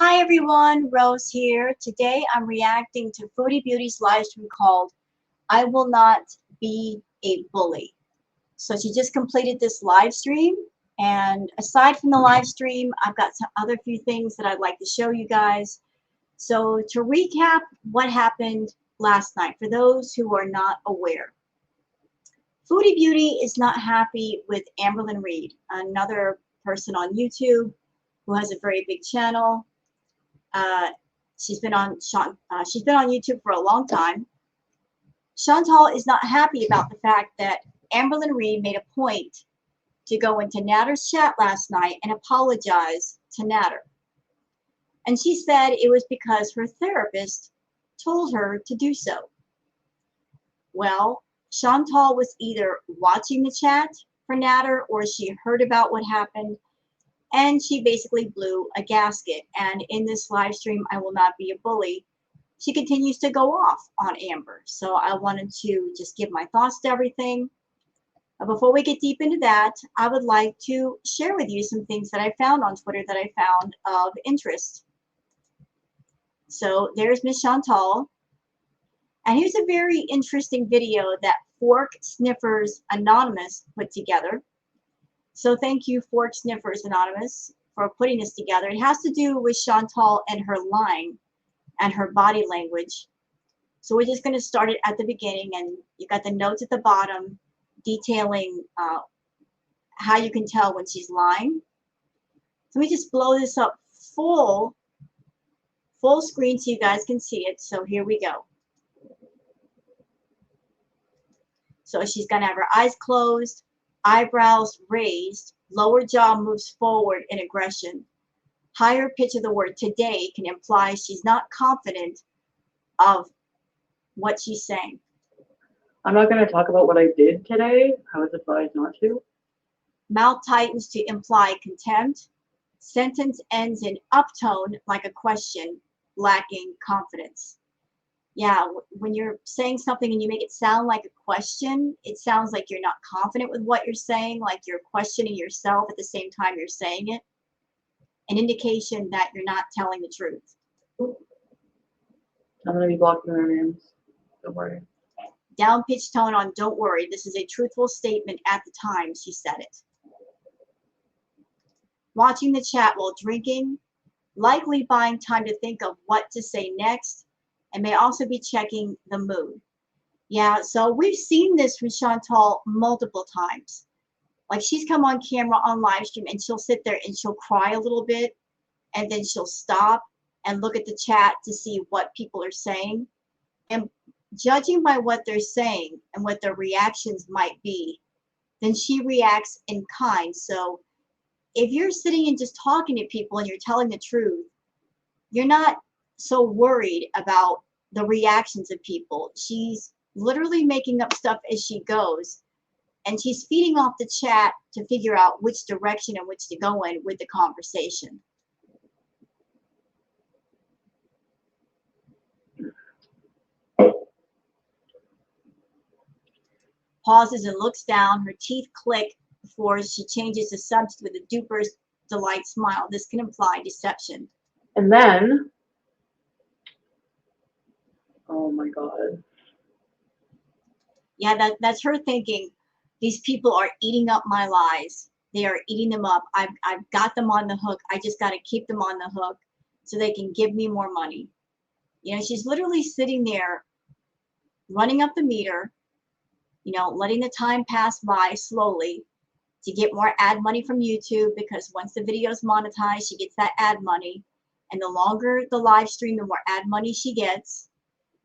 Hi everyone, Rose here. Today I'm reacting to Foodie Beauty's live stream called I Will Not Be a Bully. So she just completed this live stream, and aside from the live stream, I've got some other few things that I'd like to show you guys. So to recap what happened last night, for those who are not aware, Foodie Beauty is not happy with Amberlynn Reed, another person on YouTube who has a very big channel. Uh, she's been on YouTube for a long time. Chantal is not happy about the fact that Amberlynn Reed made a point to go into Natter's chat last night and apologize to Natter. And she said it was because her therapist told her to do so. Well, Chantal was either watching the chat for Natter or she heard about what happened, and she basically blew a gasket. And in this live stream, I Will Not Be a Bully, she continues to go off on Amber. So I wanted to just give my thoughts to everything. Before we get deep into that, I would like to share with you some things that I found on Twitter that I found of interest. So there's Miss Chantal. And here's a very interesting video that Fork Sniffers Anonymous put together. So thank you, Fork Sniffers Anonymous, for putting this together. It has to do with Chantal and her lying and her body language. So we're just going to start it at the beginning, and you got the notes at the bottom detailing how you can tell when she's lying. So let me just blow this up full screen so you guys can see it. So here we go. So she's going to have her eyes closed, eyebrows raised, lower jaw moves forward in aggression. Higher pitch of the word today can imply she's not confident of what she's saying. I'm not going to talk about what I did today. I was advised not to. Mouth tightens to imply contempt. Sentence ends in uptone like a question, lacking confidence. Yeah, when you're saying something and you make it sound like a question, it sounds like you're not confident with what you're saying, like you're questioning yourself at the same time you're saying it. An indication that you're not telling the truth. I'm going to be blocking their names. Don't worry. Down pitch tone on don't worry. This is a truthful statement at the time she said it. Watching the chat while drinking, likely buying time to think of what to say next, and may also be checking the mood. Yeah, so we've seen this from Chantal multiple times. Like she's come on camera on live stream and she'll sit there and she'll cry a little bit, and then she'll stop and look at the chat to see what people are saying. And judging by what they're saying and what their reactions might be, then she reacts in kind. So if you're sitting and just talking to people and you're telling the truth, you're not so worried about the reactions of people. She's literally making up stuff as she goes, and she's feeding off the chat to figure out which direction in which to go in with the conversation. Pauses and looks down, her teeth click before she changes the subject with a duper delight smile. This can imply deception. And then, oh my God. Yeah, that's her thinking. These people are eating up my lies. They are eating them up. I've got them on the hook. I just got to keep them on the hook so they can give me more money. You know, she's literally sitting there running up the meter, you know, letting the time pass by slowly to get more ad money from YouTube, because once the video is monetized, she gets that ad money. And the longer the live stream, the more ad money she gets.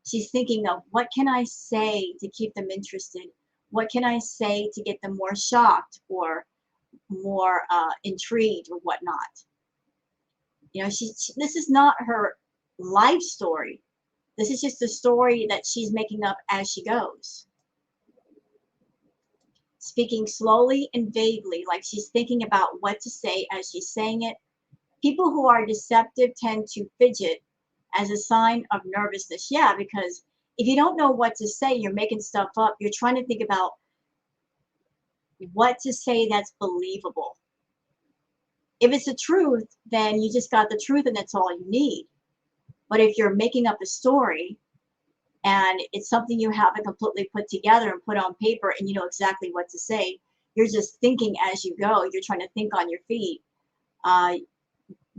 She's thinking of, what can I say to keep them interested? What can I say to get them more shocked or more intrigued or whatnot? You know, this is not her life story. This is just a story that she's making up as she goes. Speaking slowly and vaguely, like she's thinking about what to say as she's saying it. People who are deceptive tend to fidget as a sign of nervousness. Yeah, because if you don't know what to say, you're making stuff up. You're trying to think about what to say that's believable. If it's the truth, then you just got the truth and that's all you need. But if you're making up a story and it's something you haven't completely put together and put on paper and you know exactly what to say, you're just thinking as you go. You're trying to think on your feet.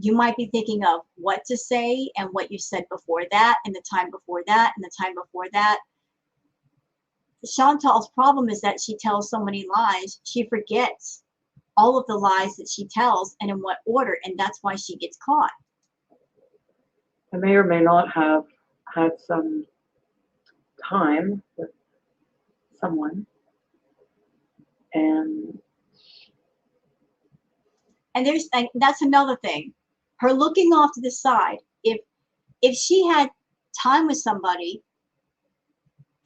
You might be thinking of what to say and what you said before that and the time before that and the time before that. Chantal's problem is that she tells so many lies, she forgets all of the lies that she tells and in what order, and that's why she gets caught. I may or may not have had some time with someone, and that's another thing. Her looking off to the side. If she had time with somebody,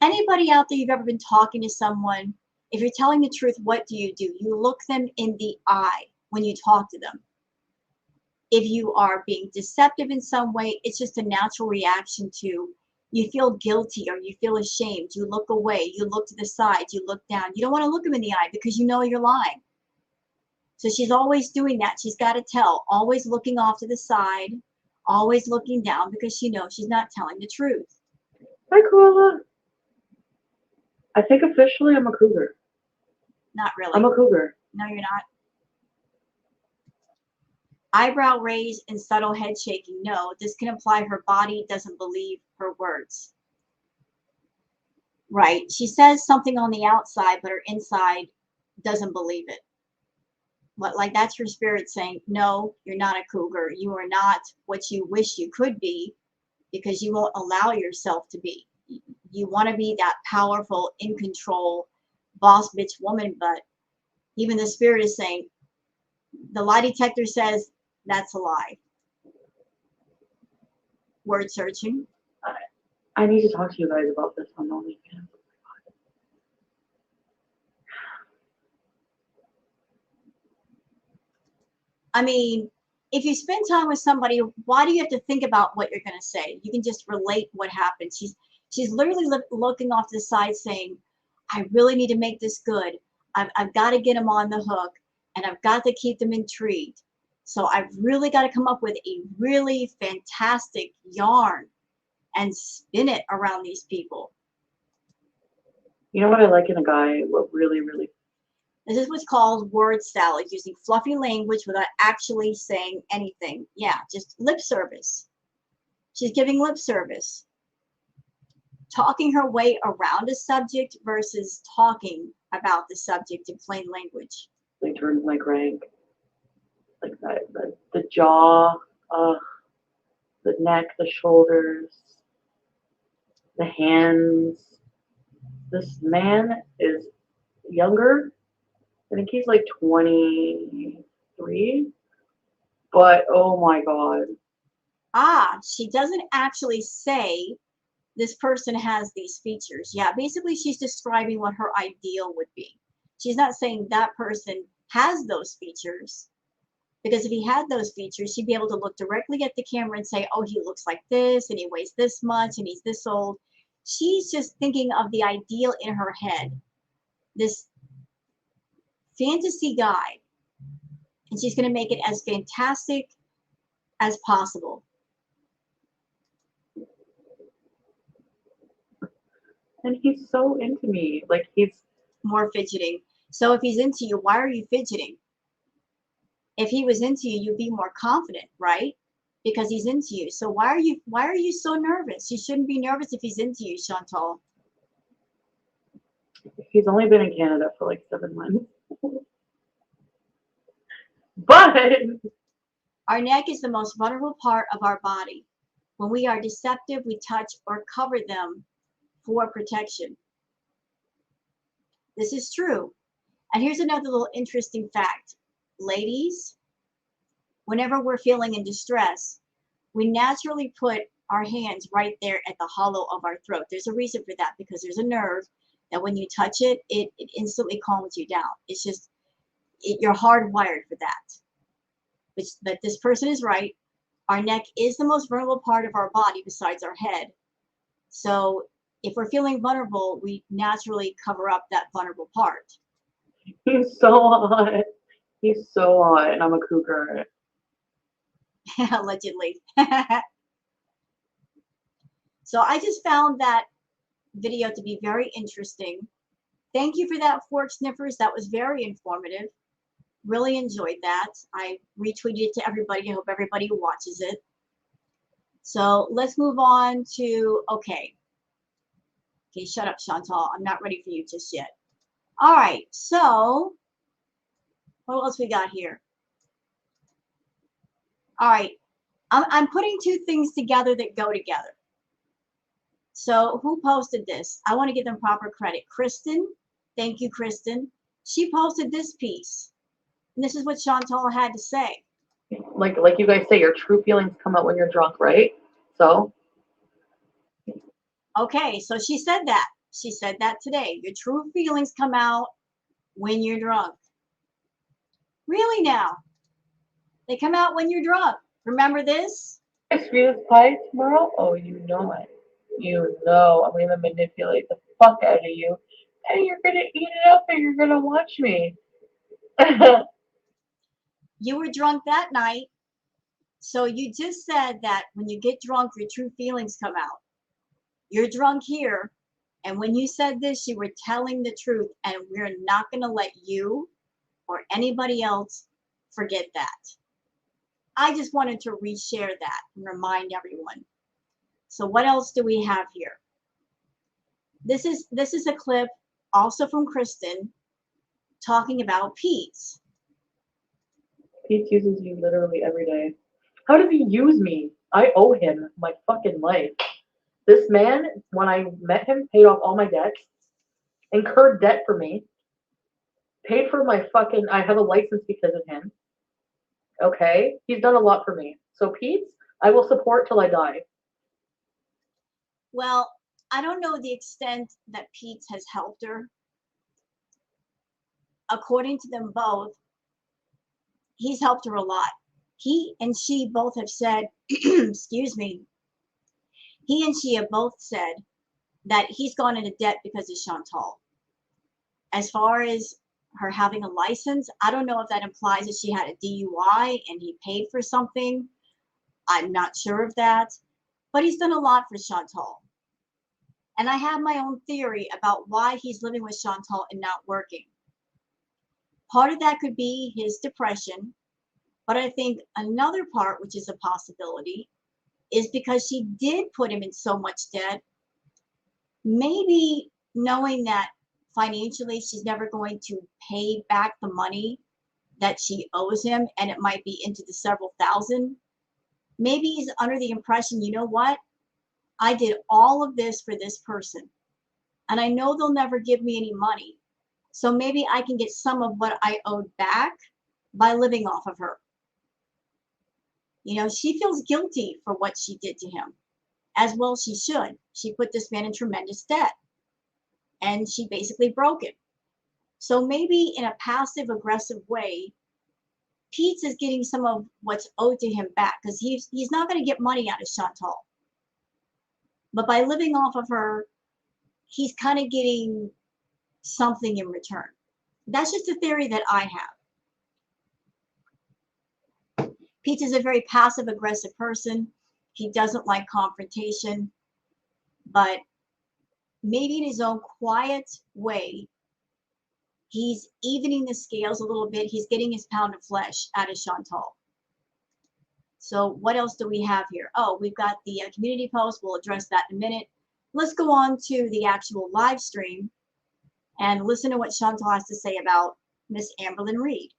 anybody out there you've ever been talking to someone, if you're telling the truth, what do? You look them in the eye when you talk to them. If you are being deceptive in some way, it's just a natural reaction to, you feel guilty or you feel ashamed. You look away, you look to the side, you look down. You don't want to look them in the eye because you know you're lying. So she's always doing that. She's got to tell, always looking off to the side, always looking down because she knows she's not telling the truth. hi, Corolla. I think officially I'm a cougar. Not really. I'm a cougar. No, you're not. Eyebrow raise and subtle head shaking. No, this can imply her body doesn't believe her words. Right. She says something on the outside, but her inside doesn't believe it. But like that's her spirit saying, no, you're not a cougar. You are not what you wish you could be because you won't allow yourself to be. You want to be that powerful, in control, boss bitch woman, but even the spirit is saying, the lie detector says that's a lie. Word searching. I need to talk to you guys about this on the weekend. I mean, if you spend time with somebody, why do you have to think about what you're going to say? You can just relate what happened. She's literally looking off to the side saying, I really need to make this good. I've got to get them on the hook and I've got to keep them intrigued. So I've really got to come up with a really fantastic yarn and spin it around these people. You know what I like in a guy? What really, really. This is what's called word salad, using fluffy language without actually saying anything. Yeah, just lip service. She's giving lip service. Talking her way around a subject versus talking about the subject in plain language. Like turns my crank. Like that, the jaw, the neck, the shoulders, the hands. This man is younger. I think he's like 23. But oh my God. She doesn't actually say this person has these features. Yeah, basically she's describing what her ideal would be. She's not saying that person has those features, because if he had those features, she'd be able to look directly at the camera and say, oh, he looks like this and he weighs this much and he's this old. She's just thinking of the ideal in her head, this fantasy guy, and she's going to make it as fantastic as possible. And he's so into me. Like he's more fidgeting. So if he's into you, why are you fidgeting? If he was into you, you'd be more confident, right? Because he's into you. So why are you so nervous? You shouldn't be nervous if he's into you, Chantal. He's only been in Canada for like 7 months. But our neck is the most vulnerable part of our body. When we are deceptive, we touch or cover them for protection. This is true. And here's another little interesting fact. Ladies, whenever we're feeling in distress, we naturally put our hands right there at the hollow of our throat. There's a reason for that, because there's a nerve that when you touch it, it instantly calms you down. It's just, you're hardwired for that. But this person is right. Our neck is the most vulnerable part of our body besides our head. So if we're feeling vulnerable, we naturally cover up that vulnerable part. he's so hot. He's so hot, and I'm a cougar. Allegedly. So I just found that video to be very interesting. Thank you for that, Fork Sniffers. That was very informative. Really enjoyed that. I retweeted it to everybody. I hope everybody watches it. So let's move on to, okay. Okay, shut up, Chantal. I'm not ready for you just yet. All right, so what else we got here? All right, I'm putting two things together that go together. So who posted this? I want to give them proper credit. Kristen, thank you, Kristen. She posted this piece. And this is what Chantal had to say. Like you guys say, your true feelings come out when you're drunk, right? So. Okay, so she said that. She said that today. Your true feelings come out when you're drunk. Really now? They come out when you're drunk. Remember this? Excuse pie tomorrow? Oh, you know it. You know I'm gonna manipulate the fuck out of you, and you're gonna eat it up, and you're gonna watch me. You were drunk that night. So you just said that when you get drunk, your true feelings come out. You're drunk here. And when you said this, you were telling the truth. And we're not going to let you or anybody else forget that. I just wanted to reshare that and remind everyone. So what else do we have here? This is a clip also from Kristen talking about Pete's. Pete uses you literally every day. How does he use me? I owe him my fucking life. This man, when I met him, paid off all my debts, incurred debt for me, paid for my fucking, I have a license because of him. Okay? He's done a lot for me. So Pete, I will support till I die. Well, I don't know the extent that Pete's has helped her. According to them both, he's helped her a lot. He and she both have said, excuse me, he and she have both said that he's gone into debt because of Chantal. As far as her having a license, I don't know if that implies that she had a DUI and he paid for something. I'm not sure of that, but he's done a lot for Chantal. And I have my own theory about why he's living with Chantal and not working. Part of that could be his depression, but I think another part, which is a possibility, is because she did put him in so much debt. Maybe knowing that financially she's never going to pay back the money that she owes him, and it might be into the several thousand. Maybe he's under the impression, you know what? I did all of this for this person, and I know they'll never give me any money. So maybe I can get some of what I owed back by living off of her. You know, she feels guilty for what she did to him, as well she should. She put this man in tremendous debt, and she basically broke it. So maybe in a passive aggressive way, Pete's is getting some of what's owed to him back, because he's not going to get money out of Chantal. But by living off of her, he's kind of getting something in return. That's just a theory that I have. Pete is a very passive aggressive person. He doesn't like confrontation, but maybe in his own quiet way, he's evening the scales a little bit. He's getting his pound of flesh out of Chantal. So what else do we have here? Oh, we've got the community post. We'll address that in a minute. Let's go on to the actual live stream and listen to what Chantal has to say about Miss Amberlynn Reed.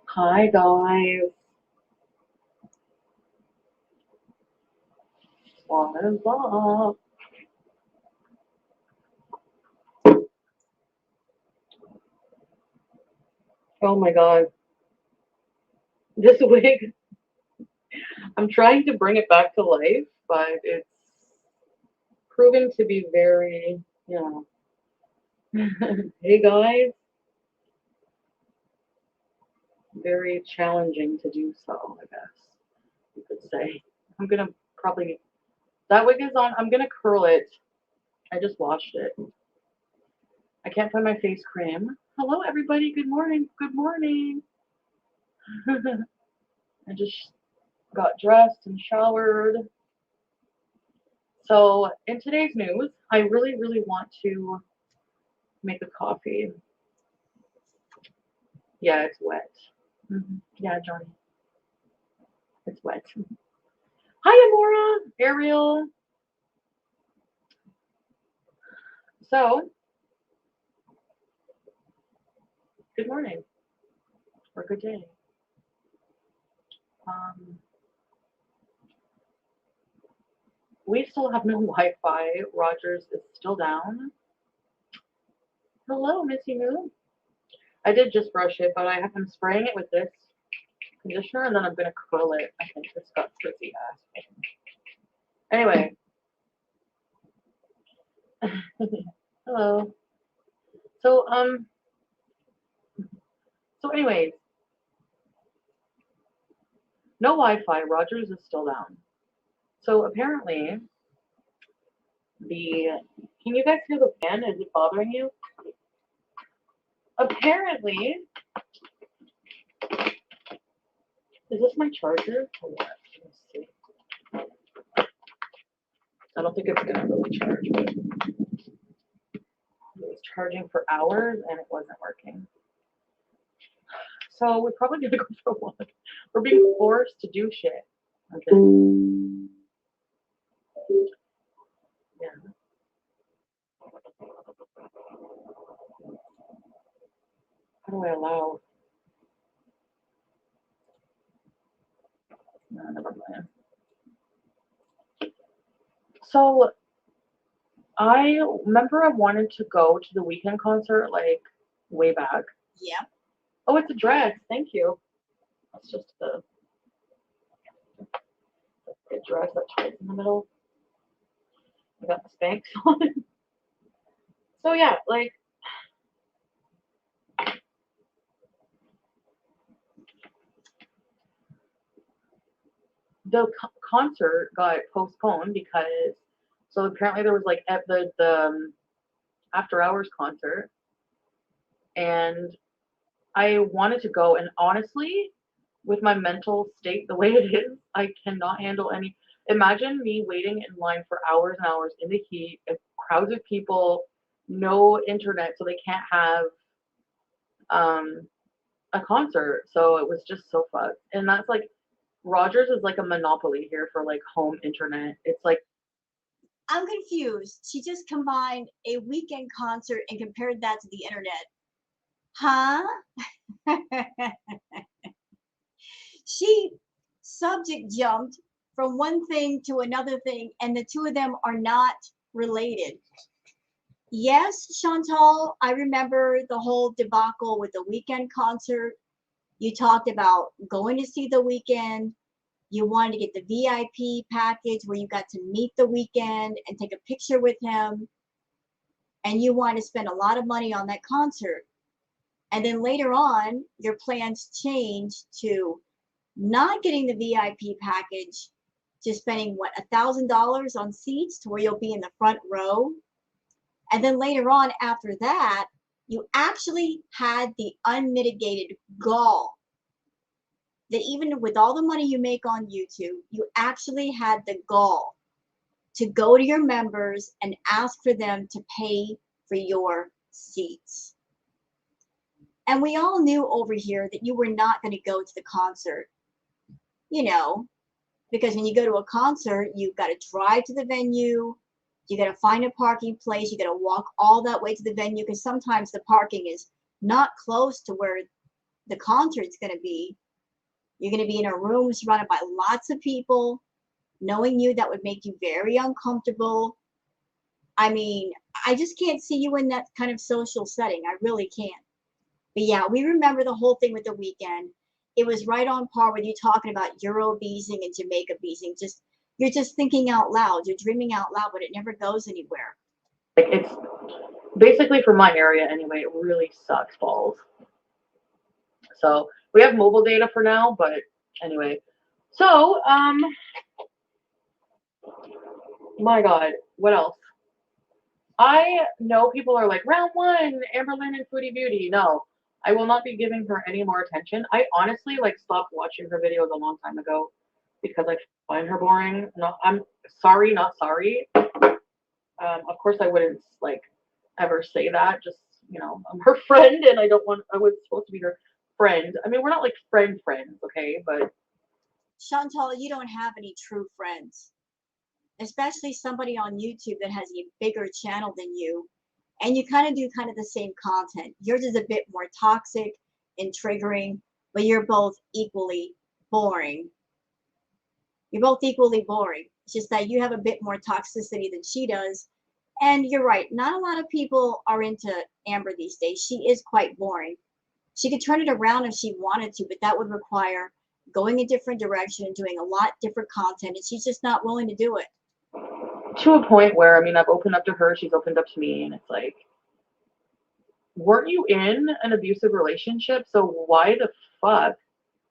Hi, guys. What is up? Oh my god. This wig, I'm trying to bring it back to life, but it's proven to be very, hey guys, very challenging to do so, I guess you could say. I'm gonna probably, that wig is on, I'm gonna curl it. I just washed it. I can't find my face cream. Hello, everybody. Good morning. Good morning. I just got dressed and showered. So, in today's news, I really, really want to make a coffee. Yeah, it's wet. Yeah, Johnny. It's wet. Hi, Amora. Ariel. So, good morning. Or good day. We still have no Wi-Fi. Rogers is still down. Hello, Missy Moo. I did just brush it, but I'm spraying it with this conditioner, and then I'm gonna curl it. I think it's got frizzy ass. Anyway. Hello. So anyways, no Wi-Fi. Rogers is still down. So apparently, can you guys hear the fan? Is it bothering you? Apparently, is this my charger or what? Let's see. I don't think it's gonna really charge, but it was charging for hours and it wasn't working. So we're probably gonna go for a walk. We're being forced to do shit. Okay. Yeah. How do I allow? No, never mind. So I remember I wanted to go to the Weekend concert like way back. Yeah. Oh, it's a dress. Thank you. That's just the dress that ties in the middle. I got the Spanx on. So yeah, like the concert got postponed because so apparently there was like at the after hours concert, and I wanted to go, and honestly, with my mental state the way it is, I cannot handle any. Imagine me waiting in line for hours and hours in the heat, crowds of people, no internet, so they can't have a concert. So it was just so fucked. And that's like Rogers is like a monopoly here for like home internet. It's like I'm confused. She just combined a weekend concert and compared that to the internet. Huh? She subject jumped from one thing to another thing, and the two of them are not related. Yes, Chantal, I remember the whole debacle with the weekend concert. You talked about going to see the weekend. You wanted to get the VIP package where you got to meet the weekend and take a picture with him. And you wanted to spend a lot of money on that concert. And then later on, your plans changed to not getting the VIP package, to spending what, $1,000 on seats to where you'll be in the front row. And then later on, after that, you actually had the unmitigated gall that even with all the money you make on YouTube, you actually had the gall to go to your members and ask for them to pay for your seats. And we all knew over here that you were not going to go to the concert, you know, because when you go to a concert, you've got to drive to the venue, you got to find a parking place, you got to walk all that way to the venue, because sometimes the parking is not close to where the concert's going to be. You're going to be in a room surrounded by lots of people. Knowing you, that would make you very uncomfortable. I mean, I just can't see you in that kind of social setting. I really can't. But yeah, we remember the whole thing with the weekend. It was right on par with you talking about Euro beezing and Jamaica beezing. You're just thinking out loud. You're dreaming out loud, but it never goes anywhere. Like it's basically for my area anyway. It really sucks balls. So we have mobile data for now, but anyway. So my God, what else? I know people are like, round one, Amberlynn and Foodie Beauty. No, I will not be giving her any more attention. I honestly like stopped watching her videos a long time ago because I find her boring. No, I'm sorry, not sorry. Of course, I wouldn't like ever say that. Just I'm her friend, and I don't want. I was supposed to be her friend. I mean, we're not like friends, okay? But Chantal, you don't have any true friends, especially somebody on YouTube that has a bigger channel than you, and you kind of do kind of the same content. Yours is a bit more toxic and triggering, but you're both equally boring. You're both equally boring. It's just that you have a bit more toxicity than she does. And you're right, not a lot of people are into Amber these days. She is quite boring. She could turn it around if she wanted to, but that would require going a different direction and doing a lot different content, and she's just not willing to do it. to a point where I mean, I've opened up to her, she's opened up to me, and it's like, weren't you in an abusive relationship? So why the fuck?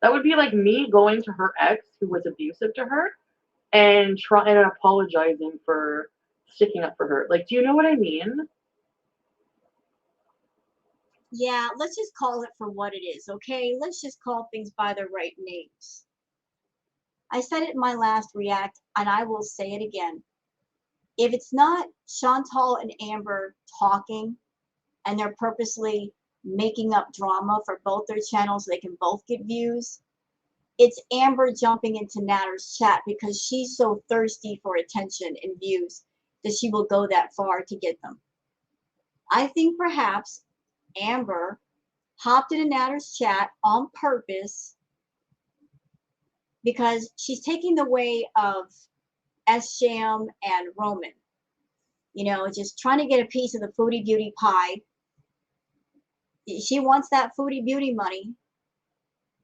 That would be like me going to her ex who was abusive to her and trying and apologizing for sticking up for her. Like, do you know what I mean? Yeah, let's just call it for what it is, okay? Let's just call things by their right names. I said it in my last react, and I will say it again. If it's not Chantal and Amber talking, and they're purposely making up drama for both their channels so they can both get views, it's Amber jumping into Natter's chat because she's so thirsty for attention and views that she will go that far to get them. I think perhaps Amber hopped into Natter's chat on purpose because she's taking the way of S. Sham and Roman. Just trying to get a piece of the Foodie Beauty pie. She wants that Foodie Beauty money.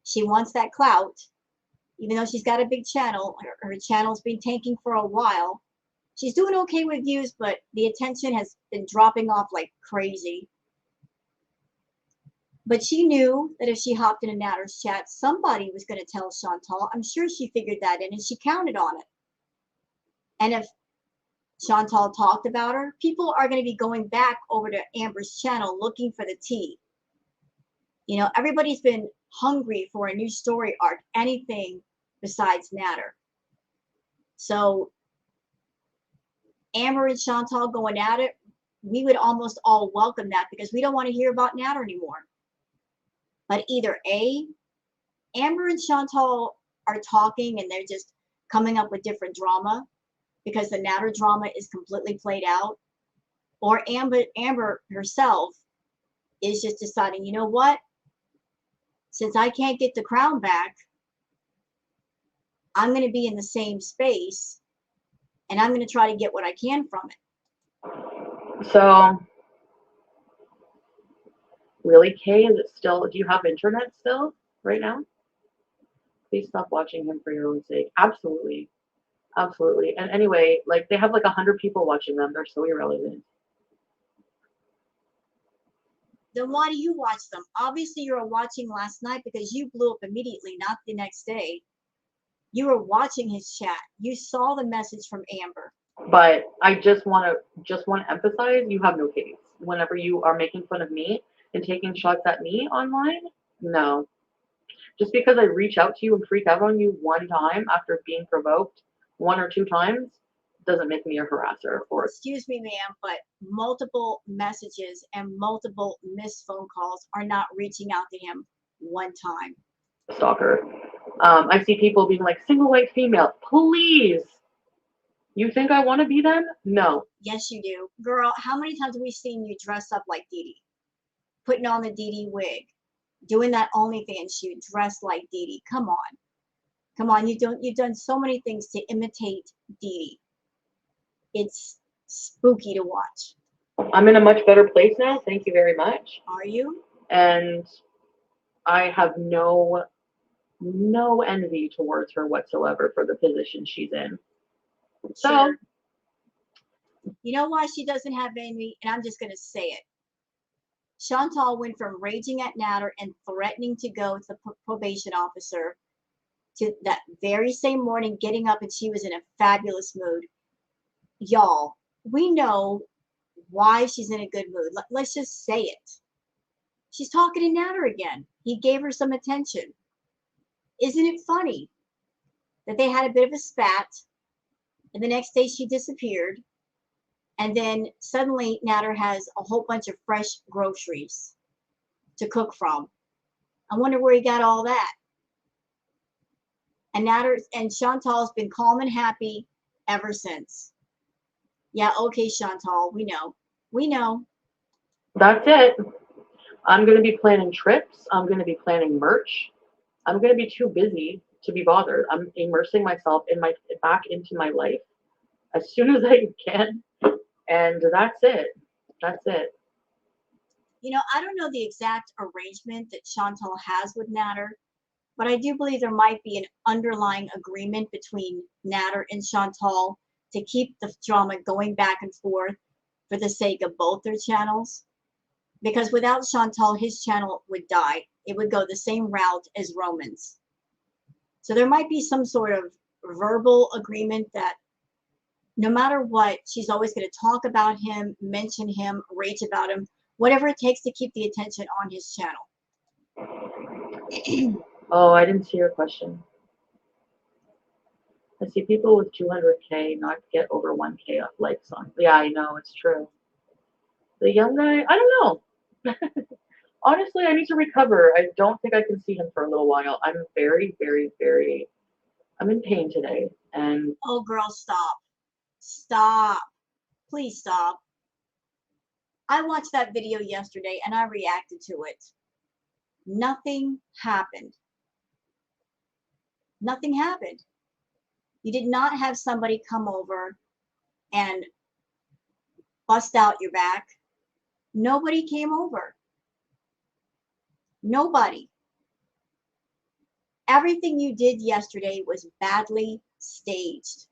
She wants that clout. Even though she's got a big channel, her channel's been tanking for a while. She's doing okay with views, but the attention has been dropping off like crazy. But she knew that if she hopped in a Natter's chat, somebody was going to tell Chantal. I'm sure she figured that in, and she counted on it. And if Chantal talked about her, people are going to be going back over to Amber's channel looking for the tea. Everybody's been hungry for a new story arc, anything besides Natter. So Amber and Chantal going at it, we would almost all welcome that because we don't want to hear about Natter anymore. But either A, Amber and Chantal are talking and they're just coming up with different drama because the Natter drama is completely played out, or Amber herself is just deciding, you know what? Since I can't get the crown back, I'm going to be in the same space and I'm going to try to get what I can from it. So, really, Kay, is it still, do you have internet still right now? Please stop watching him for your own sake. Absolutely. Absolutely. And anyway, like they have like 100 people watching them. They're so irrelevant. Then why do you watch them? Obviously, you were watching last night because you blew up immediately, not the next day. You were watching his chat. You saw the message from Amber. But I just want to emphasize, you have no case. Whenever you are making fun of me and taking shots at me online, no. Just because I reach out to you and freak out on you one time after being provoked 1 or 2 times doesn't make me a harasser. Or excuse me, ma'am, but multiple messages and multiple missed phone calls are not reaching out to him one time. Stalker. I see people being like, single white female, please. You think I want to be them? No. Yes, you do. Girl, how many times have we seen you dress up like Dee Dee? Putting on the Dee Dee wig. Doing that OnlyFans shoot dressed like Dee Dee. Come on. Come on. You've done so many things to imitate Dee Dee. It's spooky to watch. I'm in a much better place now. Thank you very much. Are you? And I have no envy towards her whatsoever for the position she's in. So, you know why she doesn't have envy? And I'm just going to say it. Chantal went from raging at Natter and threatening to go to the probation officer to that very same morning getting up and she was in a fabulous mood. Y'all, we know why she's in a good mood. Let's just say it. She's talking to Natter again. He gave her some attention. Isn't it funny that they had a bit of a spat, and the next day she disappeared, and then suddenly Natter has a whole bunch of fresh groceries to cook from. I wonder where he got all that. And Natter and Chantal's been calm and happy ever since. Yeah, okay, Chantal, we know. We know. That's it. I'm going to be planning trips. I'm going to be planning merch. I'm going to be too busy to be bothered. I'm immersing myself in my back into my life as soon as I can, and that's it. That's it. You know, I don't know the exact arrangement that Chantal has with Natter, but I do believe there might be an underlying agreement between Natter and Chantal to keep the drama going back and forth for the sake of both their channels. Because without Chantal, his channel would die. It would go the same route as Roman's. So there might be some sort of verbal agreement that no matter what, she's always going to talk about him, mention him, rage about him, whatever it takes to keep the attention on his channel. Oh, I didn't see your question. I see people with 200K not get over 1K likes on. Yeah, I know, it's true. The young guy, I don't know. Honestly, I need to recover. I don't think I can see him for a little while. I'm very, very, very, I'm in pain today. And Oh, girl, stop. Stop. Please stop. I watched that video yesterday and I reacted to it. Nothing happened. Nothing happened. You did not have somebody come over and bust out your back. Nobody came over. Nobody. Everything you did yesterday was badly staged.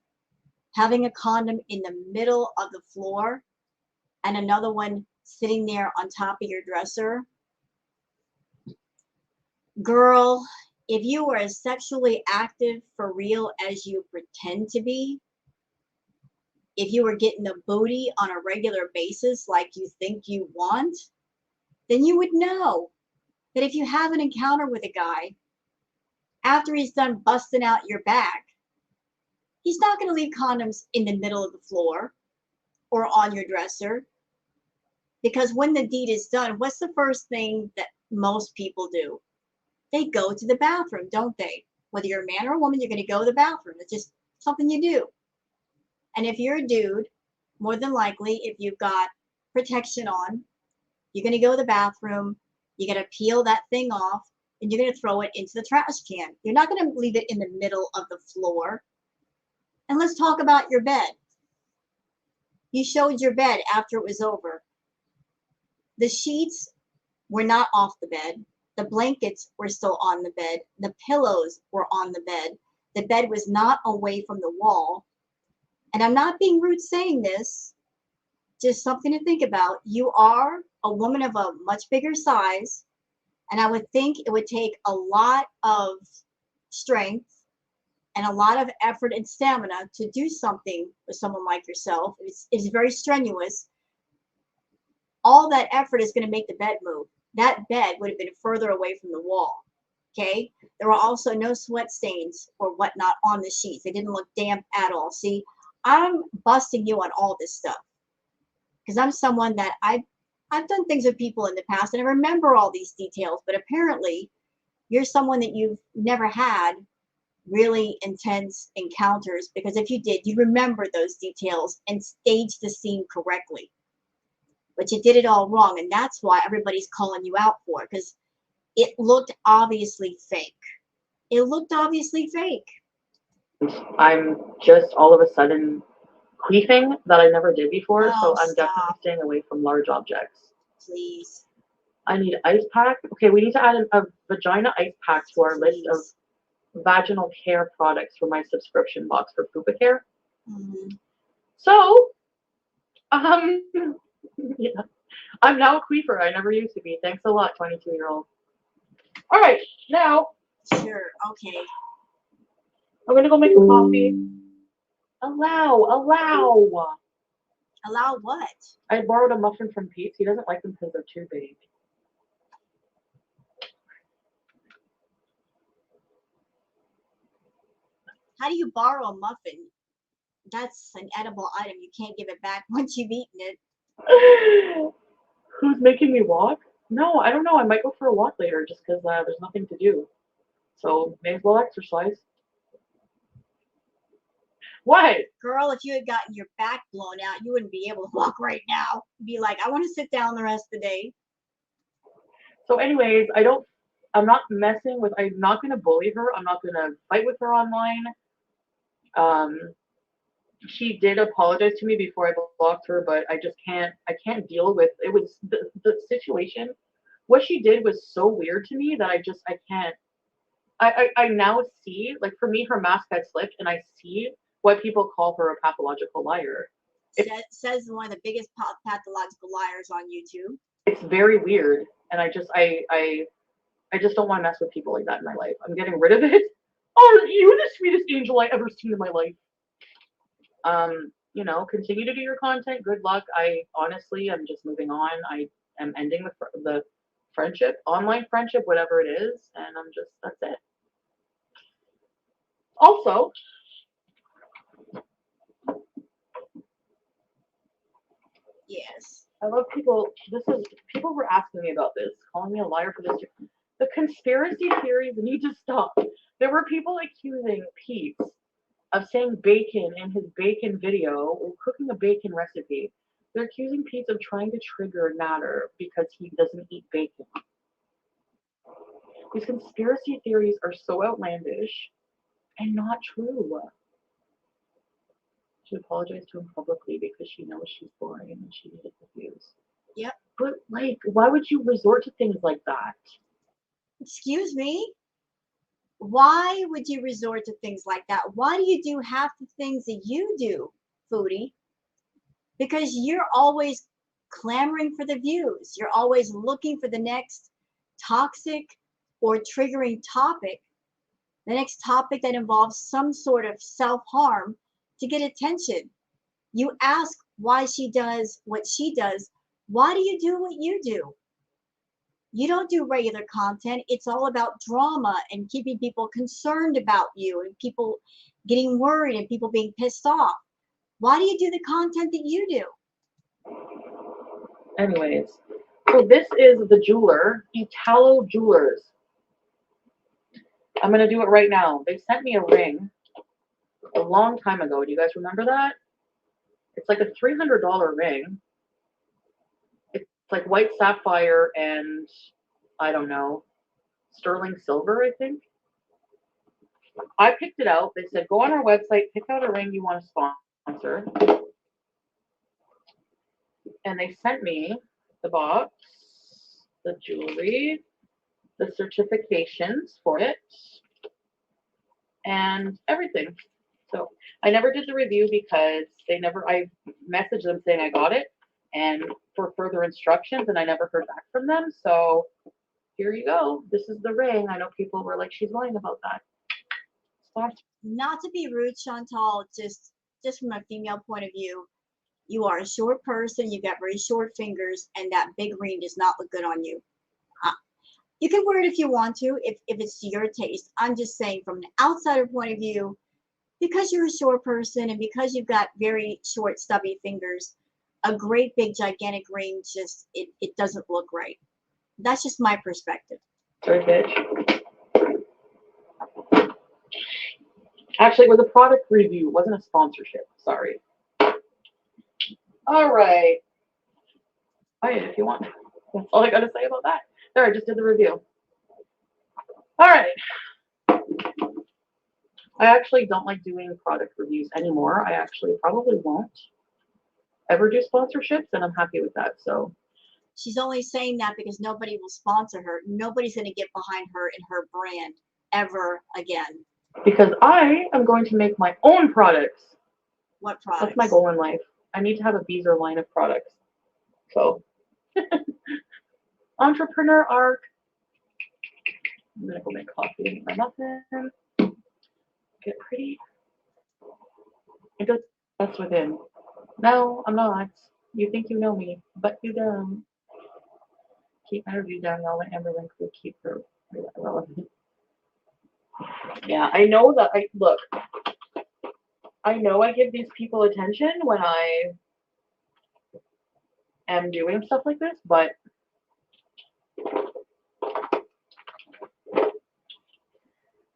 Having a condom in the middle of the floor and another one sitting there on top of your dresser. Girl, if you were as sexually active for real as you pretend to be, if you were getting a booty on a regular basis like you think you want, then you would know that if you have an encounter with a guy, after he's done busting out your back, he's not going to leave condoms in the middle of the floor or on your dresser. Because when the deed is done, what's the first thing that most people do? They go to the bathroom, don't they? Whether you're a man or a woman, you're going to go to the bathroom. It's just something you do. And if you're a dude, more than likely, if you've got protection on, you're going to go to the bathroom, you're going to peel that thing off, and you're going to throw it into the trash can. You're not going to leave it in the middle of the floor. And let's talk about your bed. You showed your bed after it was over. The sheets were not off the bed. The blankets were still on the bed. The pillows were on the bed. The bed was not away from the wall. And I'm not being rude saying this, just something to think about. You are a woman of a much bigger size, and I would think it would take a lot of strength and a lot of effort and stamina to do something with someone like yourself. It's very strenuous. All that effort is going to make the bed move. That bed would have been further away from the wall. Okay? There were also no sweat stains or whatnot on the sheets. They didn't look damp at all. See, I'm busting you on all this stuff because I'm someone that I've done things with people in the past and I remember all these details, but apparently you're someone that you've never had really intense encounters, because if you did, you remember those details and staged the scene correctly. But you did it all wrong, and that's why everybody's calling you out for it, because it looked obviously fake. It looked obviously fake. I'm just all of a sudden queefing that I never did before, Oh, so I'm stop. definitely staying away from large objects. Please. I need ice pack. Okay, we need to add a vagina ice pack to our list of vaginal care products for my subscription box for Fupa Care. Mm-hmm. So, yeah, I'm now a queefer. I never used to be. Thanks a lot, 22-year-old. All right, now Sure. Okay. I'm gonna go make a coffee. Allow. Allow what? I borrowed a muffin from Pete. He doesn't like them because they're too big. How do you borrow a muffin? That's an edible item. You can't give it back once you've eaten it. Who's making me walk? No, I don't know. I might go for a walk later just because there's nothing to do. So may as well exercise. What? Girl, if you had gotten your back blown out, you wouldn't be able to walk right now. You'd be like, I want to sit down the rest of the day. So anyways, I'm not messing with, I'm not going to bully her. I'm not going to fight with her online. She did apologize to me before I blocked her, but I can't deal with, it was the situation. What she did was so weird to me that I can't, I now see, like for me, her mask had slipped and I see why people call her a pathological liar. Says one of the biggest pathological liars on YouTube. It's very weird. And I just don't want to mess with people like that in my life. I'm getting rid of it. Oh, you're the sweetest angel I ever seen in my life. Continue to do your content. Good luck. I honestly am just moving on. I am ending the friendship, online friendship, whatever it is, and that's it. Also, yes, I love people. People were asking me about this, calling me a liar for this. The conspiracy theories need to stop. There were people accusing Pete of saying bacon in his bacon video or cooking a bacon recipe. They're accusing Pete of trying to trigger Natter because he doesn't eat bacon. These conspiracy theories are so outlandish and not true. She apologized to him publicly because she knows she's boring and she needed the views. Yep. But why would you resort to things like that? Excuse me? Why would you resort to things like that? Why do you do half the things that you do, Foodie? Because you're always clamoring for the views. You're always looking for the next toxic or triggering topic, the next topic that involves some sort of self-harm to get attention. You ask why she does what she does. Why do you do what you do? You don't do regular content. It's all about drama and keeping people concerned about you and people getting worried and people being pissed off. Why do you do the content that you do? Anyways, so this is the jeweler, Italo Jewelers. I'm going to do it right now. They sent me a ring a long time ago. Do you guys remember that? It's like a $300 ring. It's like white sapphire and, I don't know, sterling silver, I think. I picked it out. They said, go on our website, pick out a ring you want to sponsor. And they sent me the box, the jewelry, the certifications for it, and everything. So I never did the review because I messaged them saying I got it and for further instructions, and I never heard back from them. So here you go. This is the ring. I know people were like, she's lying about that. Not to be rude, Chantal, just from a female point of view, you are a short person, you got very short fingers, and that big ring does not look good on you. You can wear it if you want to, if it's to your taste. I'm just saying from an outsider point of view, because you're a short person and because you've got very short, stubby fingers, a great big gigantic ring just it doesn't look right. That's just my perspective. Sorry, bitch. Actually, it was a product review. It wasn't a sponsorship. Sorry. All right. Buy it if you want. That's all I got to say about that. There, I just did the review. All right. I actually don't like doing product reviews anymore. I actually probably won't ever do sponsorships, and I'm happy with that. So she's only saying that because nobody will sponsor her. Nobody's going to get behind her and her brand ever again. Because I am going to make my own products. What products? That's my goal in life. I need to have a Beezer line of products. So, entrepreneur arc. I'm going to go make coffee and eat my muffin. Get pretty. It does best within. No, I'm not. You think you know me, but you don't. Keep my review down. Y'all let Amberlynn could keep her relevant. Yeah, I know that. I look. I know I give these people attention when I am doing stuff like this, but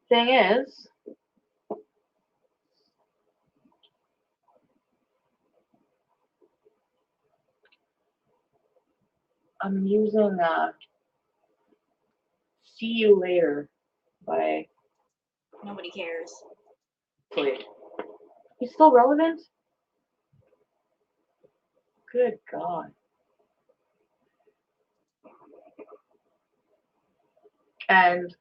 thing is, I'm using "See You Later" by Nobody cares. Wait. He's still relevant? Good God. And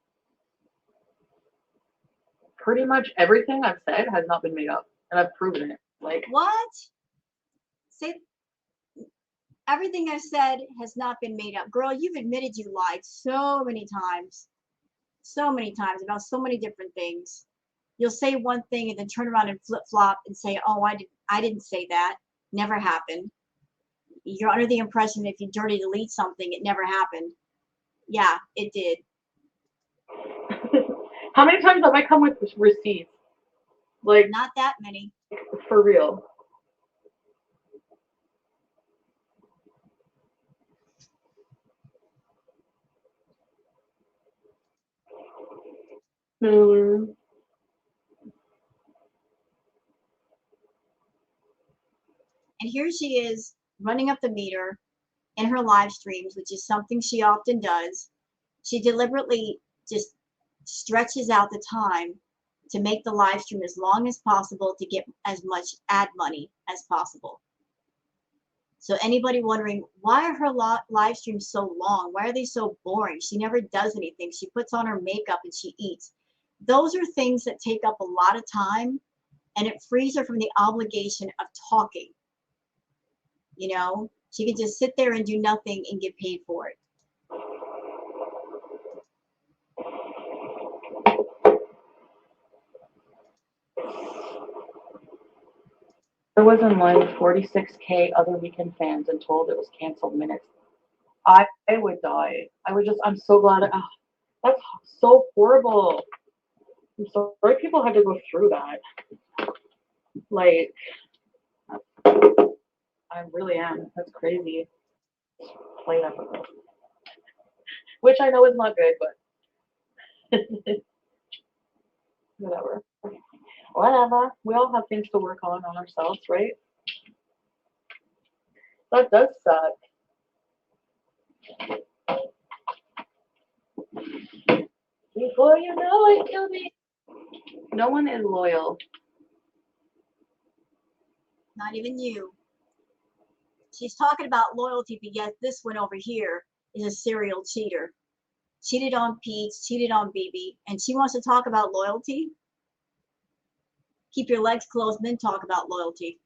pretty much everything I've said has not been made up, and I've proven it. Like, What? Say everything I said has not been made up. Girl, you've admitted you lied so many times. So many times about so many different things. You'll say one thing and then turn around and flip flop and say, "Oh, I didn't say that. Never happened." You're under the impression if you dirty delete something, it never happened. Yeah, it did. how many times have I come with receipts? Like, Not that many. for real. Mm. And here she is running up the meter in her live streams, which is something she often does. She deliberately just stretches out the time to make the live stream as long as possible to get as much ad money as possible. So anybody wondering why are her live streams so long? Why are they so boring? She never does anything. She puts on her makeup and she eats. Those are things that take up a lot of time and it frees her from the obligation of talking. You know, she can just sit there and do nothing and get paid for it. I was in line with 46K other weekend fans and told it was canceled minutes. I would die. I'm so glad. That's so horrible. I'm sorry people had to go through that. Like, I really am. That's crazy. Playing up with it. Which I know is not good, but whatever. Whatever. We all have things to work on ourselves, right? That does suck. Before you know it, you'll be. No one is loyal. Not even you. She's talking about loyalty, but yet this one over here is a serial cheater. Cheated on Pete, cheated on BB, and she wants to talk about loyalty? Keep your legs closed and then talk about loyalty.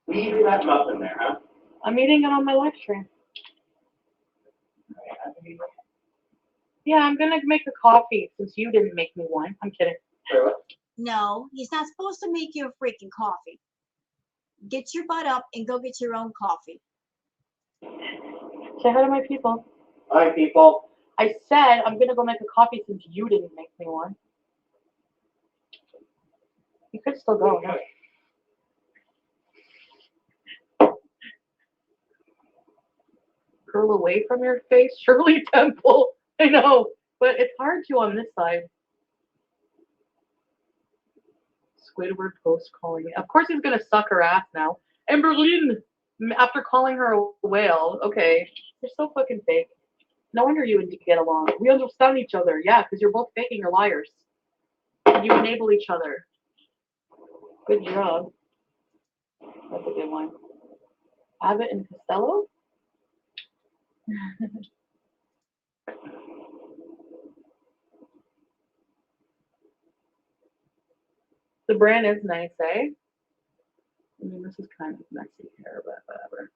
Leave that muffin there, huh? I'm eating it on my live stream. Yeah, I'm gonna make a coffee since you didn't make me one. I'm kidding. Wait, what? No, he's not supposed to make you a freaking coffee. Get your butt up and go get your own coffee. Say hi to my people. Hi, people. I said I'm gonna go make a coffee since you didn't make me one. You could still go. Okay. Curl away from your face, Shirley Temple. I know, but it's hard to on this side. Squidward post calling me. Of course he's gonna suck her ass now. Amberlynn, after calling her a whale. Okay, you're so fucking fake. No wonder you and get along. We understand each other. Yeah, because you're both faking or liars. You enable each other. Good job. That's a good one. Abbott and Costello? The brand is nice, eh? I mean, this is kind of messy here, but whatever.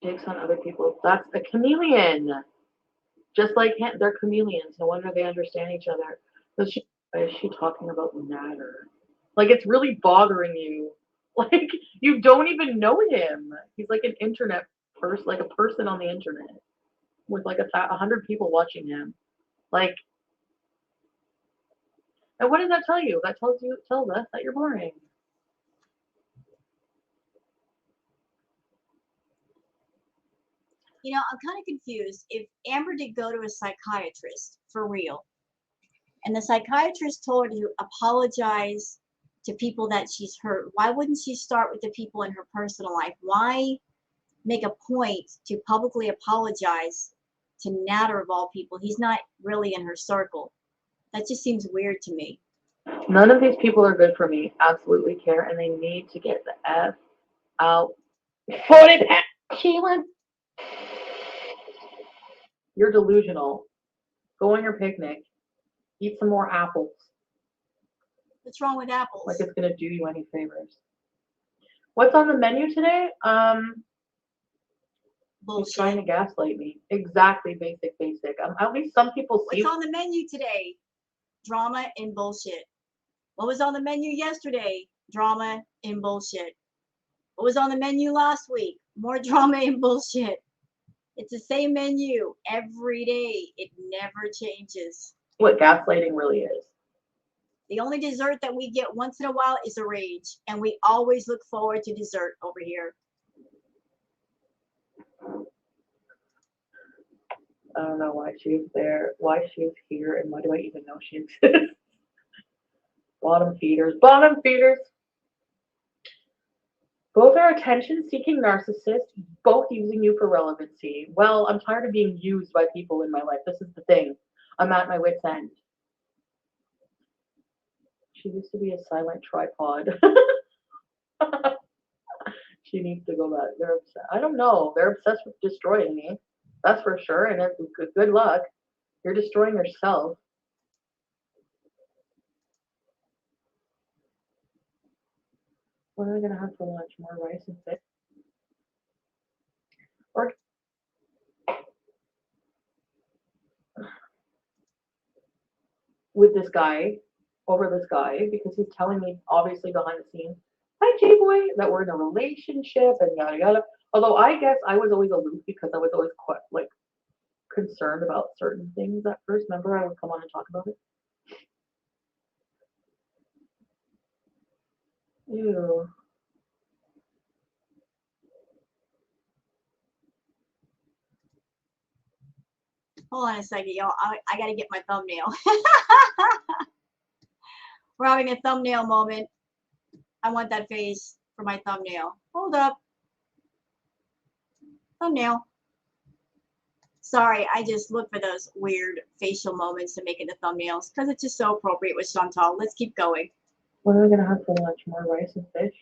Takes on other people. That's a chameleon. Just like they're chameleons. No wonder they understand each other. So Why is she talking about Natter? Like, it's really bothering you. Like, you don't even know him. He's like an internet person, like a person on the internet with like 100 people watching him. Like, and what does that tell you? That tells us that you're boring. You know, I'm kind of confused. If Amber did go to a psychiatrist for real, and the psychiatrist told her to apologize to people that she's hurt, why wouldn't she start with the people in her personal life? Why make a point to publicly apologize to Natter of all people? He's not really in her circle. That just seems weird to me. None of these people are good for me. Absolutely care, and they need to get the F out. Foodie, Sheila. You're delusional. Go on your picnic. Eat some more apples. What's wrong with apples? Like it's gonna do you any favors. What's on the menu today? He's trying to gaslight me. Exactly, basic. At least some people see. What's on the menu today? Drama and bullshit. What was on the menu yesterday? Drama and bullshit. What was on the menu last week? More drama and bullshit. It's the same menu every day. It never changes. What gaslighting really is. The only dessert that we get once in a while is a rage, and we always look forward to dessert over here. I don't know why she's there, why she's here, and why do I even know she exists? Bottom feeders. Both are attention-seeking narcissists, both using you for relevancy. Well, I'm tired of being used by people in my life. This is the thing. I'm at my wit's end. She used to be a silent tripod. She needs to go back. They're obsessed. I don't know. They're obsessed with destroying me. That's for sure. And it's good luck. You're destroying yourself. What are we gonna have for lunch? More rice and fish? Or with this guy, over this guy, because he's telling me obviously behind the scenes, hi J-Boy, that we're in a relationship and yada yada. Although I guess I was always aloof because I was always quite like concerned about certain things at first. Remember I would come on and talk about it? Ew. Hold on a second, y'all. I gotta get my thumbnail. We're having a thumbnail moment. I want that face for my thumbnail. Hold up. Thumbnail. Sorry, I just look for those weird facial moments to make it the thumbnails because it's just so appropriate with Chantal. Let's keep going. What are we gonna have for lunch? More rice and fish?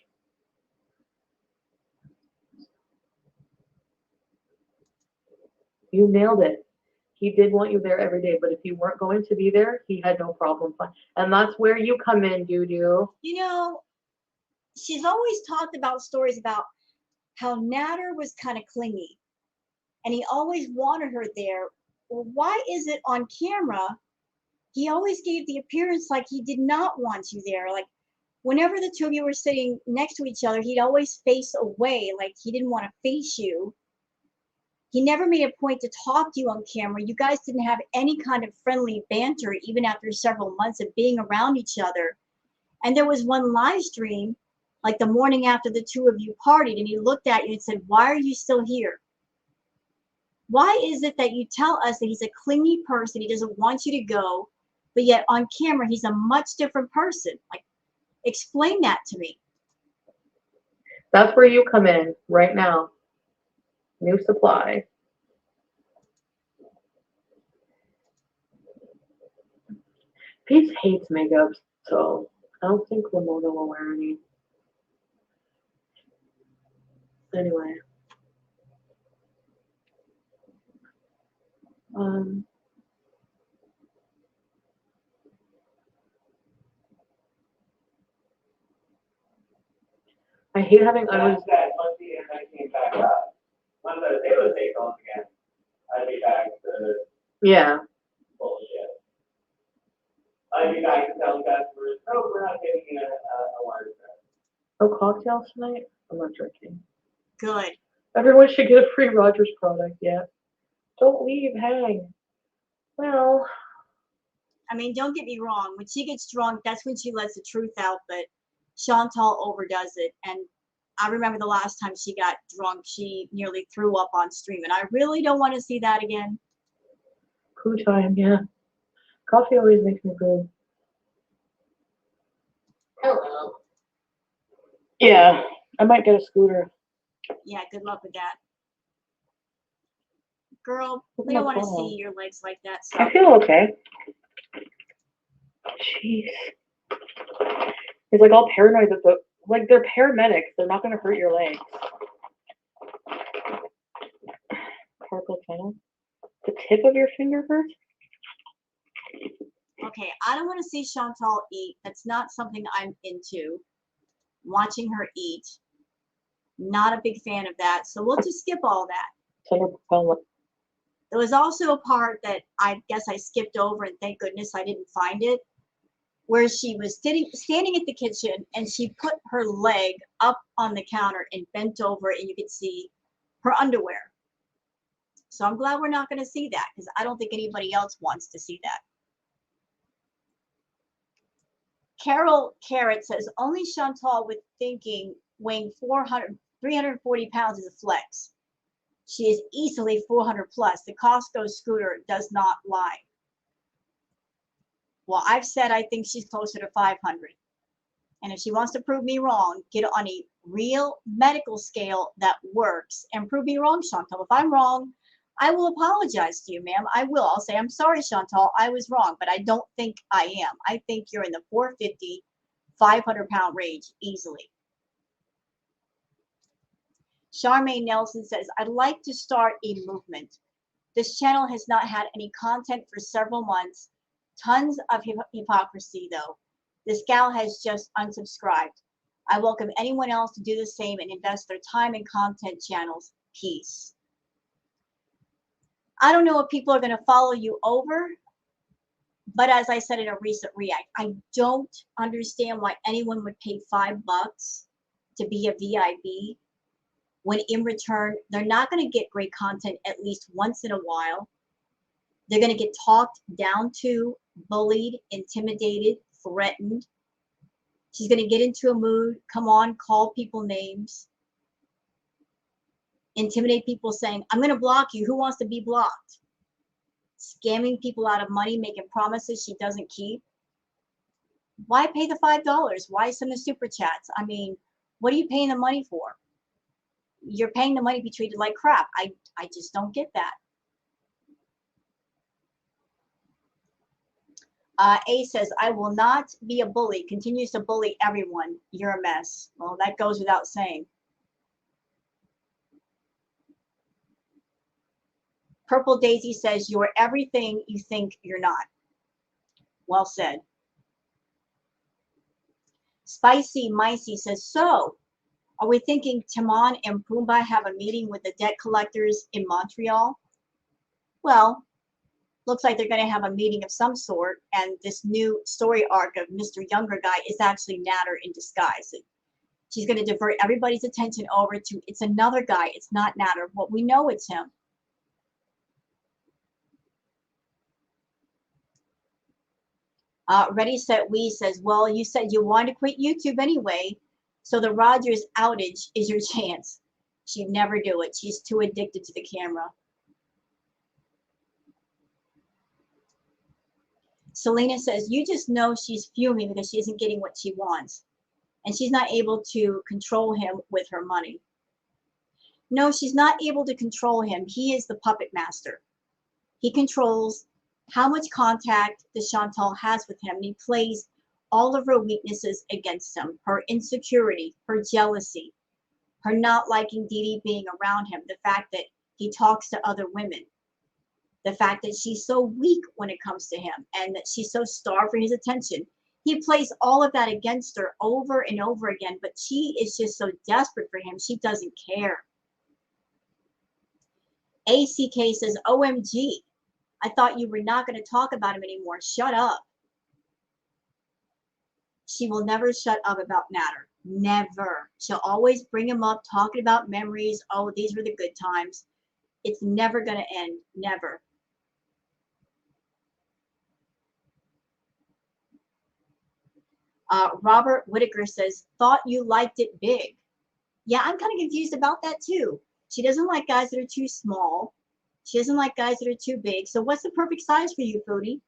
You nailed it. He did want you there every day, but if you weren't going to be there, he had no problem. And that's where you come in, doo-doo. You know, she's always talked about stories about how Natter was kind of clingy and he always wanted her there. Well, why is it on camera he always gave the appearance like he did not want you there? Like whenever the two of you were sitting next to each other, he'd always face away, like he didn't want to face you. He never made a point to talk to you on camera. You guys didn't have any kind of friendly banter, even after several months of being around each other. And there was one live stream, like the morning after the two of you partied, and he looked at you and said, "Why are you still here? Why is it that you tell us that he's a clingy person, he doesn't want you to go, but yet on camera he's a much different person?" Like, explain that to me. That's where you come in right now. New supply. Peace hates makeup, so I don't think Ramona will wear any. Anyway. I hate having That's that. Once the internet came back up, once the table take on again, I'd be back to yeah. bullshit. I'd be back to cocktails tonight? I'm not drinking. Good. Everyone should get a free Rogers product, yeah. Don't leave, hang. Well, I mean, don't get me wrong. When she gets drunk, that's when she lets the truth out. But Chantal overdoes it. And I remember the last time she got drunk, she nearly threw up on stream. And I really don't want to see that again. poo time, yeah. Coffee always makes me poo. Hello. Yeah, I might get a scooter. Yeah, good luck with that. Girl, Look we at don't my want to phone. see your legs like that. I So. feel okay. Jeez. He's like all paranoid that like they're paramedics. They're not gonna hurt your legs. Carpal tunnel. The tip of your finger hurts? Okay, I don't want to see Chantal eat. That's not something I'm into. Watching her eat. Not a big fan of that. So we'll just skip all that. It's under propellant. There was also a part that I guess I skipped over, and thank goodness I didn't find it, where she was standing at the kitchen and she put her leg up on the counter and bent over, and you could see her underwear. So I'm glad we're not going to see that, because I don't think anybody else wants to see that. Carol Carrot says, only Chantal with thinking weighing 340 pounds is a flex. She is easily 400 plus. The Costco scooter does not lie. Well, I've said I think she's closer to 500. And if she wants to prove me wrong, get on a real medical scale that works and prove me wrong, Chantal. If I'm wrong, I will apologize to you, ma'am. I will. I'll say, I'm sorry, Chantal, I was wrong, but I don't think I am. I think you're in the 450, 500-pound range easily. Charmaine Nelson says, I'd like to start a movement. This channel has not had any content for several months. Tons of hypocrisy, though. This gal has just unsubscribed. I welcome anyone else to do the same and invest their time in content channels. Peace. I don't know if people are going to follow you over, but as I said in a recent react, I don't understand why anyone would pay $5 to be a VIB when in return, they're not going to get great content at least once in a while. They're going to get talked down to, bullied, intimidated, threatened. She's going to get into a mood, come on, call people names, intimidate people saying, I'm going to block you. Who wants to be blocked? Scamming people out of money, making promises she doesn't keep. Why pay the $5? Why send the super chats? I mean, what are you paying the money for? You're paying the money to be treated like crap. I just don't get that. A says, I will not be a bully. Continues to bully everyone. You're a mess. Well, that goes without saying. Purple Daisy says, you're everything you think you're not. Well said. Spicy Micey says, so, are we thinking Timon and Pumbaa have a meeting with the debt collectors in Montreal? Well, looks like they're going to have a meeting of some sort, and this new story arc of Mr. Younger Guy is actually Natter in disguise. She's going to divert everybody's attention over to, it's another guy, it's not Natter. Well, we know it's him. Ready, Set, We says, well, you said you wanted to quit YouTube anyway, so the Rogers outage is your chance. She'd never do it. She's too addicted to the camera. Selena says, you just know she's fuming because she isn't getting what she wants. And she's not able to control him with her money. No, she's not able to control him. He is the puppet master. He controls how much contact the Chantal has with him. And he plays all of her weaknesses against him. Her insecurity, her jealousy, her not liking Dee Dee being around him. The fact that he talks to other women. The fact that she's so weak when it comes to him and that she's so starved for his attention. He plays all of that against her over and over again, but she is just so desperate for him, she doesn't care. ACK says, OMG, I thought you were not going to talk about him anymore. Shut up. She will never shut up about Natter. Never. She'll always bring him up, talking about memories. Oh, these were the good times. It's never going to end. Never. Robert Whitaker says, thought you liked it big. Yeah, I'm kind of confused about that too. She doesn't like guys that are too small. She doesn't like guys that are too big. So what's the perfect size for you, Foodie?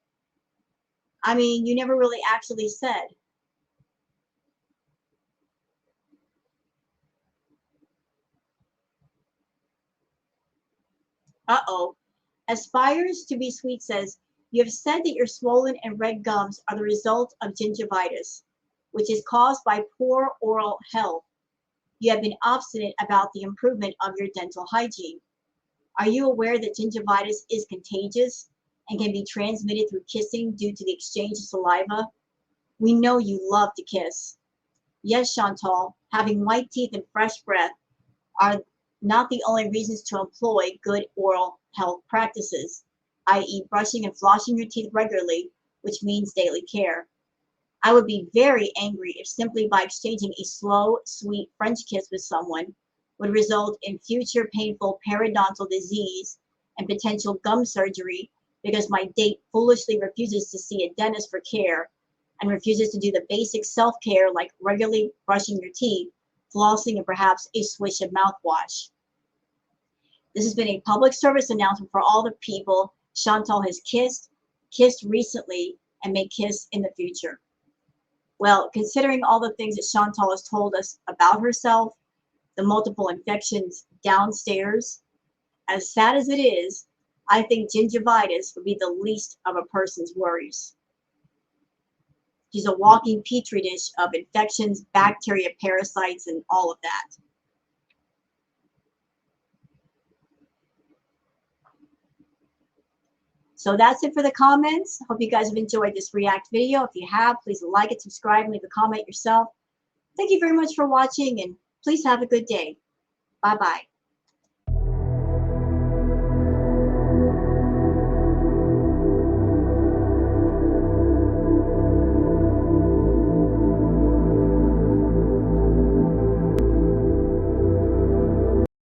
I mean, you never really actually said. Uh-oh. Aspires to be sweet says, you have said that your swollen and red gums are the result of gingivitis, which is caused by poor oral health. You have been obstinate about the improvement of your dental hygiene. Are you aware that gingivitis is contagious and can be transmitted through kissing due to the exchange of saliva? We know you love to kiss. Yes, Chantal, having white teeth and fresh breath are not the only reasons to employ good oral health practices, i.e. brushing and flossing your teeth regularly, which means daily care. I would be very angry if simply by exchanging a slow, sweet French kiss with someone would result in future painful periodontal disease and potential gum surgery because my date foolishly refuses to see a dentist for care and refuses to do the basic self-care like regularly brushing your teeth, flossing, and perhaps a swish of mouthwash. This has been a public service announcement for all the people Chantal has kissed recently, and may kiss in the future. Well, considering all the things that Chantal has told us about herself, the multiple infections downstairs, as sad as it is, I think gingivitis would be the least of a person's worries. She's a walking petri dish of infections, bacteria, parasites, and all of that. So that's it for the comments. Hope you guys have enjoyed this React video. If you have, please like it, subscribe, and leave a comment yourself. Thank you very much for watching, and please have a good day. Bye-bye.